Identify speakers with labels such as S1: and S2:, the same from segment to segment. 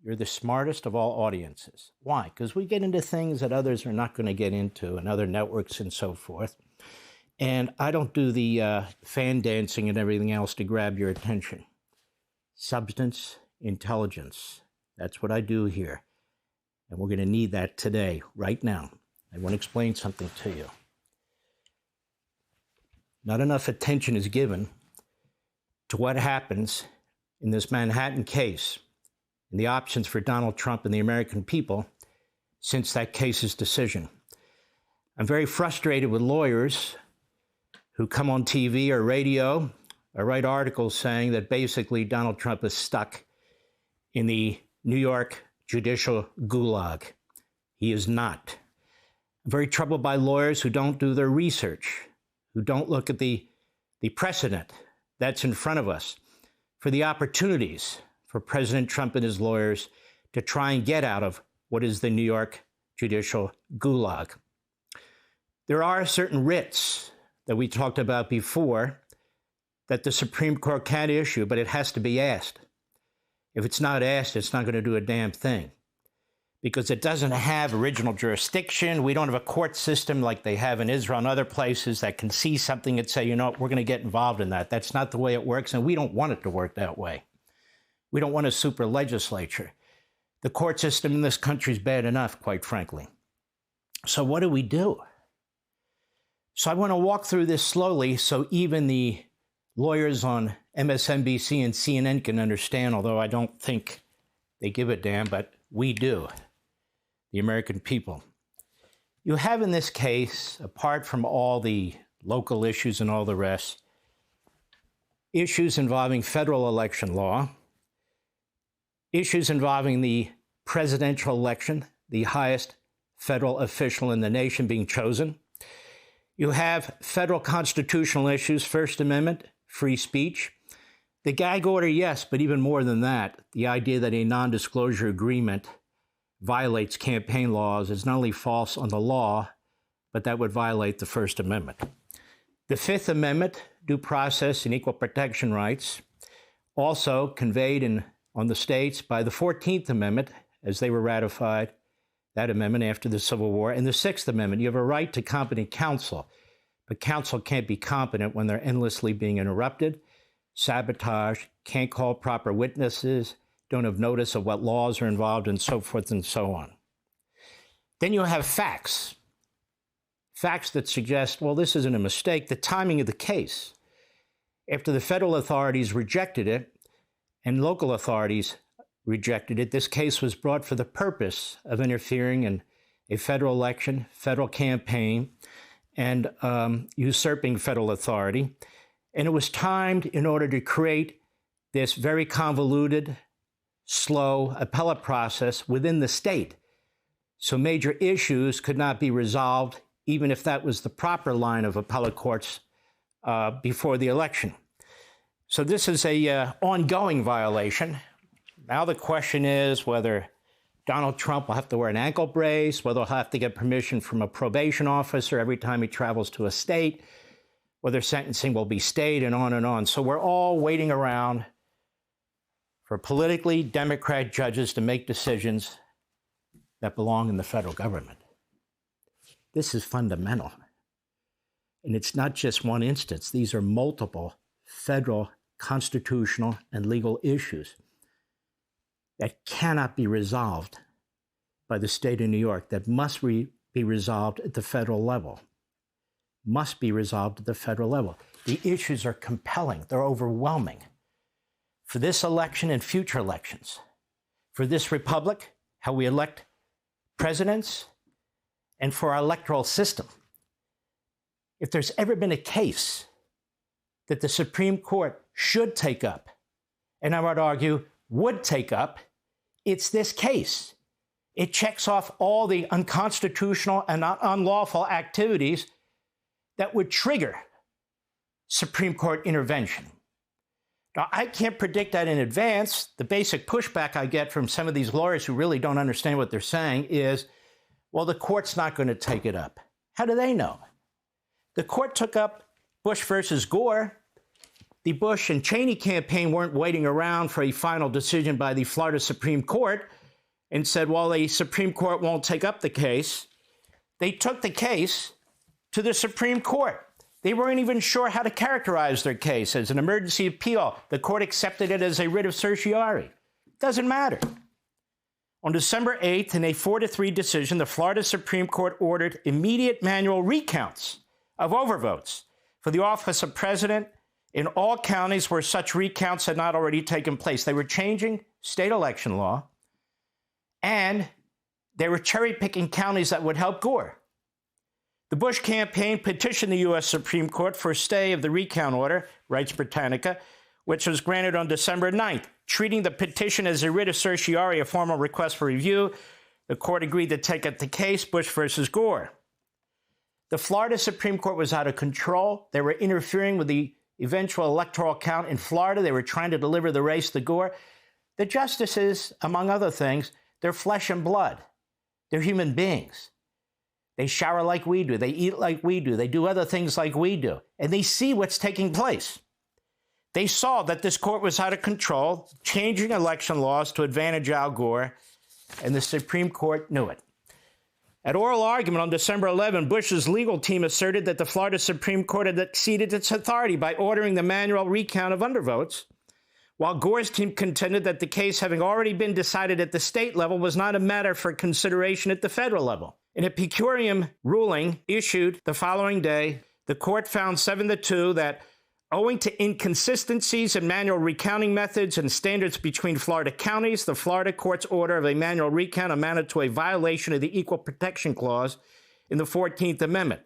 S1: You're the smartest of all audiences. Why? Because we get into things that others are not going to get into, and other networks and so forth. And I don't do the fan dancing and everything else to grab your attention. Substance, intelligence. That's what I do here. And we're going to need that today, right now. I want to explain something to you. Not enough attention is given to what happens in this Manhattan case and the options for Donald Trump and the American people since that case's decision. I'm very frustrated with lawyers who come on TV or radio or write articles saying that basically Donald Trump is stuck in the New York judicial gulag. He is not. I'm very troubled by lawyers who don't do their research, who don't look at the precedent that's in front of us for the opportunities for President Trump and his lawyers to try and get out of what is the New York judicial gulag. There are certain writs that we talked about before that the Supreme Court can issue, but it has to be asked. If it's not asked, it's not going to do a damn thing because it doesn't have original jurisdiction. We don't have a court system like they have in Israel and other places that can see something and say, you know, we're going to get involved in that. That's not the way it works, and we don't want it to work that way. We don't want a super legislature. The court system in this country is bad enough, quite frankly. So what do we do? So I want to walk through this slowly so even the lawyers on MSNBC and CNN can understand, although I don't think they give a damn, but we do, the American people. You have in this case, apart from all the local issues and all the rest, issues involving federal election law, issues involving the presidential election, the highest federal official in the nation being chosen. You have federal constitutional issues, First Amendment, free speech. The gag order, yes, but even more than that, the idea that a non-disclosure agreement violates campaign laws is not only false on the law, but that would violate the First Amendment. The Fifth Amendment, due process and equal protection rights, also conveyed on the states by the 14th Amendment, as they were ratified, that amendment after the Civil War, and the Sixth Amendment. You have a right to competent counsel, but counsel can't be competent when they're endlessly being interrupted, sabotaged, can't call proper witnesses, don't have notice of what laws are involved, and so forth and so on. Then you have facts. Facts that suggest, well, this isn't a mistake. The timing of the case. After the federal authorities rejected it and local authorities rejected it, this case was brought for the purpose of interfering in a federal election, federal campaign, and usurping federal authority. And it was timed in order to create this very convoluted, slow appellate process within the state. So major issues could not be resolved, even if that was the proper line of appellate courts before the election. So this is a ongoing violation. Now the question is whether Donald Trump will have to wear an ankle brace, whether he'll have to get permission from a probation officer every time he travels to a state, whether sentencing will be stayed, and on and on. So we're all waiting around for politically Democrat judges to make decisions that belong in the federal government. This is fundamental. And it's not just one instance. These are multiple federal constitutional and legal issues that cannot be resolved by the state of New York, that must be resolved at the federal level. Must be resolved at the federal level. The issues are compelling. They're overwhelming. For this election and future elections, for this republic, how we elect presidents, and for our electoral system. If there's ever been a case that the Supreme Court should take up, and I would argue would take up, it's this case. It checks off all the unconstitutional and unlawful activities that would trigger Supreme Court intervention. Now, I can't predict that in advance. The basic pushback I get from some of these lawyers who really don't understand what they're saying is, well, the court's not going to take it up. How do they know? The court took up Bush versus Gore The Bush and Cheney campaign weren't waiting around for a final decision by the Florida Supreme Court and said, well, the Supreme Court won't take up the case. They took the case to the Supreme Court. They weren't even sure how to characterize their case as an emergency appeal. The court accepted it as a writ of certiorari. Doesn't matter. On December 8th, in a 4-3 decision, the Florida Supreme Court ordered immediate manual recounts of overvotes for the office of president in all counties where such recounts had not already taken place. They were changing state election law, and they were cherry-picking counties that would help Gore. The Bush campaign petitioned the U.S. Supreme Court for a stay of the recount order, writes Britannica, which was granted on December 9th. Treating the petition as a writ of certiorari, a formal request for review, the court agreed to take up the case, Bush versus Gore. The Florida Supreme Court was out of control. They were interfering with the eventual electoral count in Florida. They were trying to deliver the race to Gore. The justices, among other things, they're flesh and blood. They're human beings. They shower like we do. They eat like we do. They do other things like we do. And they see what's taking place. They saw that this court was out of control, changing election laws to advantage Al Gore, and the Supreme Court knew it. At oral argument on December 11, Bush's legal team asserted that the Florida Supreme Court had exceeded its authority by ordering the manual recount of undervotes, while Gore's team contended that the case, having already been decided at the state level, was not a matter for consideration at the federal level. In a per curiam ruling issued the following day, the court found 7-2 that owing to inconsistencies in manual recounting methods and standards between Florida counties, the Florida court's order of a manual recount amounted to a violation of the Equal Protection Clause in the 14th Amendment.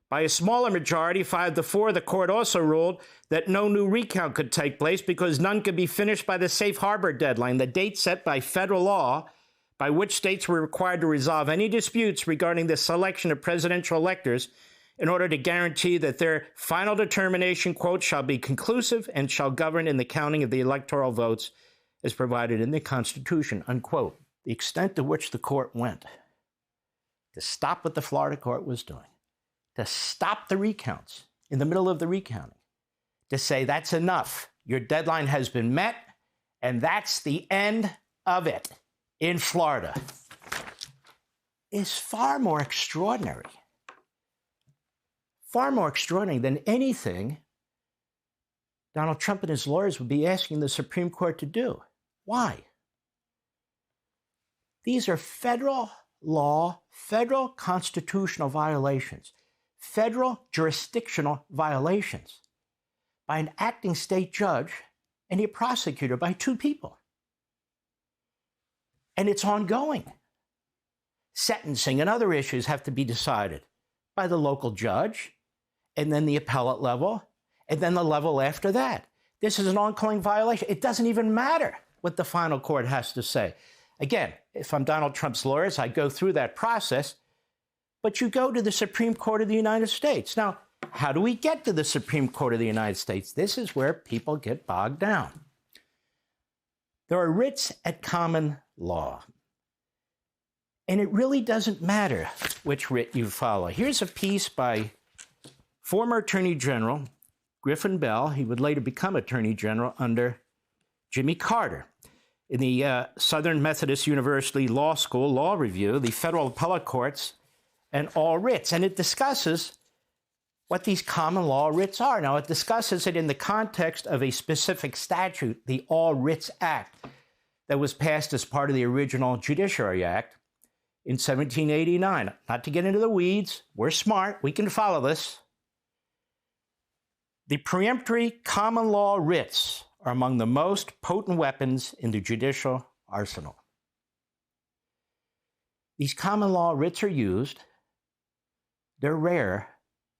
S1: By a smaller majority, 5-4, the court also ruled that no new recount could take place because none could be finished by the safe harbor deadline, the date set by federal law by which states were required to resolve any disputes regarding the selection of presidential electors in order to guarantee that their final determination, quote, shall be conclusive and shall govern in the counting of the electoral votes as provided in the Constitution, unquote. The extent to which the court went to stop what the Florida court was doing, to stop the recounts in the middle of the recounting, to say that's enough, your deadline has been met, and that's the end of it in Florida, is far more extraordinary than anything Donald Trump and his lawyers would be asking the Supreme Court to do. Why? These are federal law, federal constitutional violations, federal jurisdictional violations by an acting state judge and a prosecutor, by two people. And it's ongoing. Sentencing and other issues have to be decided by the local judge, and then the appellate level, and then the level after that. This is an ongoing violation. It doesn't even matter what the final court has to say. Again, if I'm Donald Trump's lawyers, I go through that process, but you go to the Supreme Court of the United States. Now, how do we get to the Supreme Court of the United States? This is where people get bogged down. There are writs at common law, and it really doesn't matter which writ you follow. Here's a piece by former Attorney General Griffin Bell. He would later become Attorney General under Jimmy Carter. In the Southern Methodist University Law School Law Review, the federal appellate courts and all writs. And it discusses what these common law writs are. Now, it discusses it in the context of a specific statute, the All Writs Act, that was passed as part of the original Judiciary Act in 1789. Not to get into the weeds, we're smart, we can follow this. The peremptory common law writs are among the most potent weapons in the judicial arsenal. These common law writs are used. They're rare,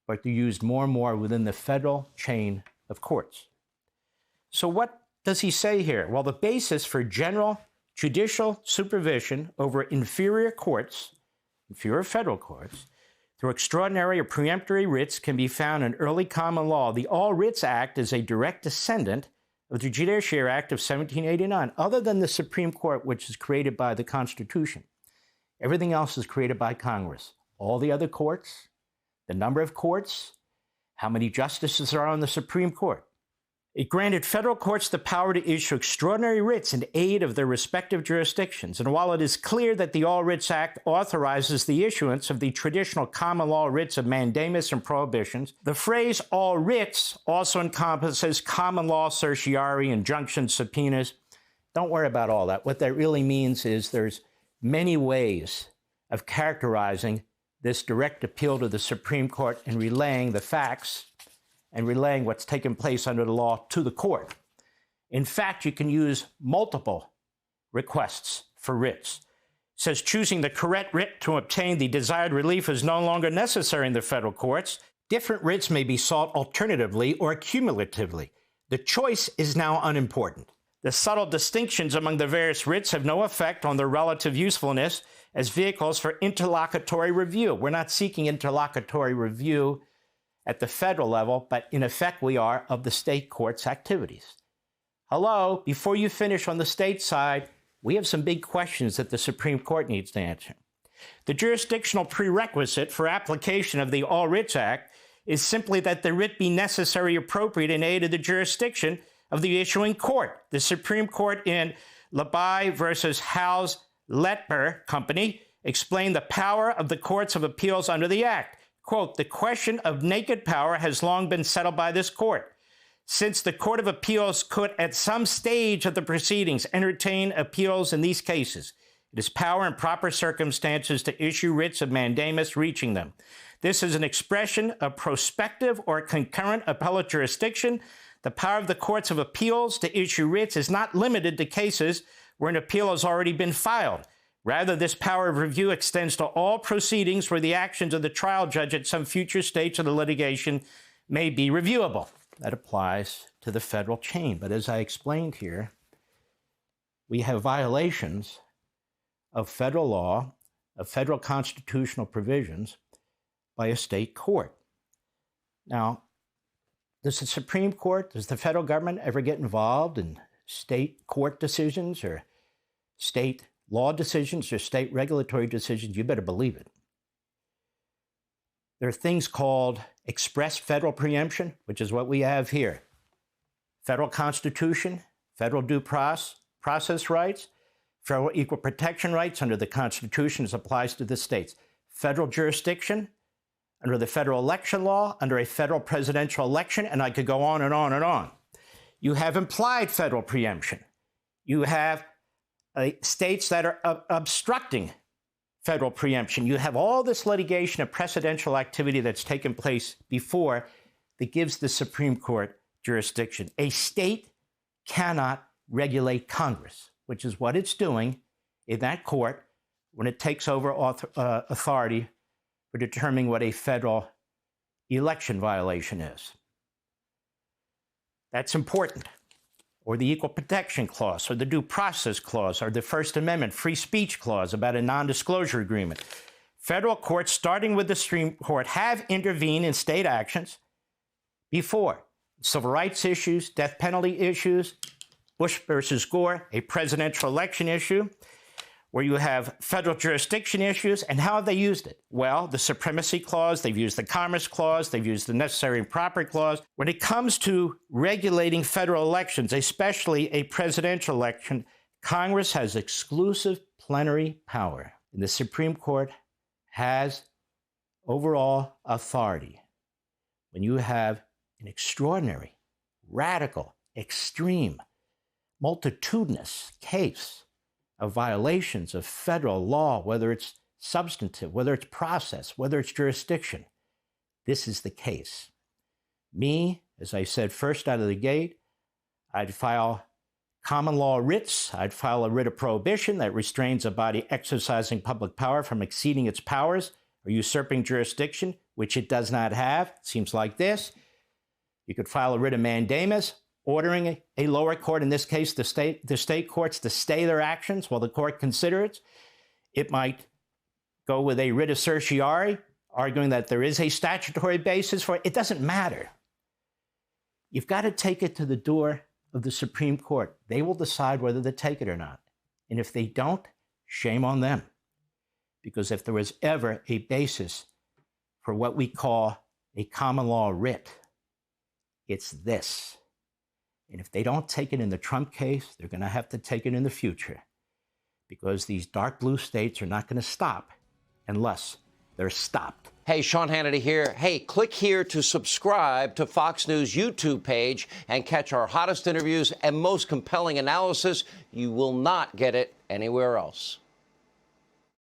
S1: but they're used more and more within the federal chain of courts. So what does he say here? Well, the basis for general judicial supervision over inferior courts, inferior federal courts, through extraordinary or preemptory writs can be found in early common law. The All Writs Act is a direct descendant of the Judiciary Act of 1789, other than the Supreme Court, which is created by the Constitution. Everything else is created by Congress. All the other courts, the number of courts, how many justices are on the Supreme Court. It granted federal courts the power to issue extraordinary writs in aid of their respective jurisdictions. And while it is clear that the All Writs Act authorizes the issuance of the traditional common law writs of mandamus and prohibitions, the phrase all writs also encompasses common law certiorari, injunctions, subpoenas. Don't worry about all that. What that really means is there's many ways of characterizing this direct appeal to the Supreme Court and relaying the facts and relaying what's taken place under the law to the court. In fact, you can use multiple requests for writs. It says choosing the correct writ to obtain the desired relief is no longer necessary in the federal courts. Different writs may be sought alternatively or cumulatively. The choice is now unimportant. The subtle distinctions among the various writs have no effect on their relative usefulness as vehicles for interlocutory review. We're not seeking interlocutory review at the federal level, but in effect we are of the state court's activities. Hello, before you finish on the state side, we have some big questions that the Supreme Court needs to answer. The jurisdictional prerequisite for application of the All Writs Act is simply that the writ be necessary, appropriate, in aid of the jurisdiction of the issuing court. The Supreme Court in Labai versus Howes-Letper Company explained the power of the courts of appeals under the Act. Quote, the question of naked power has long been settled by this court. Since the Court of Appeals could, at some stage of the proceedings, entertain appeals in these cases, it is power in proper circumstances to issue writs of mandamus reaching them. This is an expression of prospective or concurrent appellate jurisdiction. The power of the courts of appeals to issue writs is not limited to cases where an appeal has already been filed. Rather, this power of review extends to all proceedings where the actions of the trial judge at some future stage of the litigation may be reviewable. That applies to the federal chain. But as I explained here, we have violations of federal law, of federal constitutional provisions by a state court. Now, does the Supreme Court, does the federal government ever get involved in state court decisions or state law decisions or state regulatory decisions? You better believe it. There are things called express federal preemption, which is what we have here. Federal Constitution, federal due process rights, federal equal protection rights under the Constitution as applies to the states. Federal jurisdiction under the federal election law, under a federal presidential election, and I could go on and on and on. You have implied federal preemption. You have states that are obstructing federal preemption. You have all this litigation of precedential activity that's taken place before that gives the Supreme Court jurisdiction. A state cannot regulate Congress, which is what it's doing in that court when it takes over authority for determining what a federal election violation is. That's important. Or the Equal Protection Clause, or the Due Process Clause, or the First Amendment Free Speech Clause about a non-disclosure agreement. Federal courts, starting with the Supreme Court, have intervened in state actions before. Civil rights issues, death penalty issues, Bush versus Gore, a presidential election issue, where you have federal jurisdiction issues. And how have they used it? Well, the Supremacy Clause, they've used the Commerce Clause, they've used the Necessary and Proper Clause. When it comes to regulating federal elections, especially a presidential election, Congress has exclusive plenary power. And the Supreme Court has overall authority. When you have an extraordinary, radical, extreme, multitudinous case of violations of federal law, whether it's substantive, whether it's process, whether it's jurisdiction, this is the case. Me, as I said first out of the gate, I'd file common law writs. I'd file a writ of prohibition that restrains a body exercising public power from exceeding its powers or usurping jurisdiction, which it does not have. It seems like this. You could file a writ of mandamus, ordering a lower court, in this case the state courts, to stay their actions while the court considers. It might go with a writ of certiorari, arguing that there is a statutory basis for it. It doesn't matter. You've got to take it to the door of the Supreme Court. They will decide whether to take it or not. And if they don't, shame on them. Because if there was ever a basis for what we call a common law writ, it's this. And if they don't take it in the Trump case, they're going to have to take it in the future, because these dark blue states are not going to stop unless they're stopped.
S2: Hey, Sean Hannity here. Hey, click here to subscribe to Fox News YouTube page and catch our hottest interviews and most compelling analysis. You will not get it anywhere else.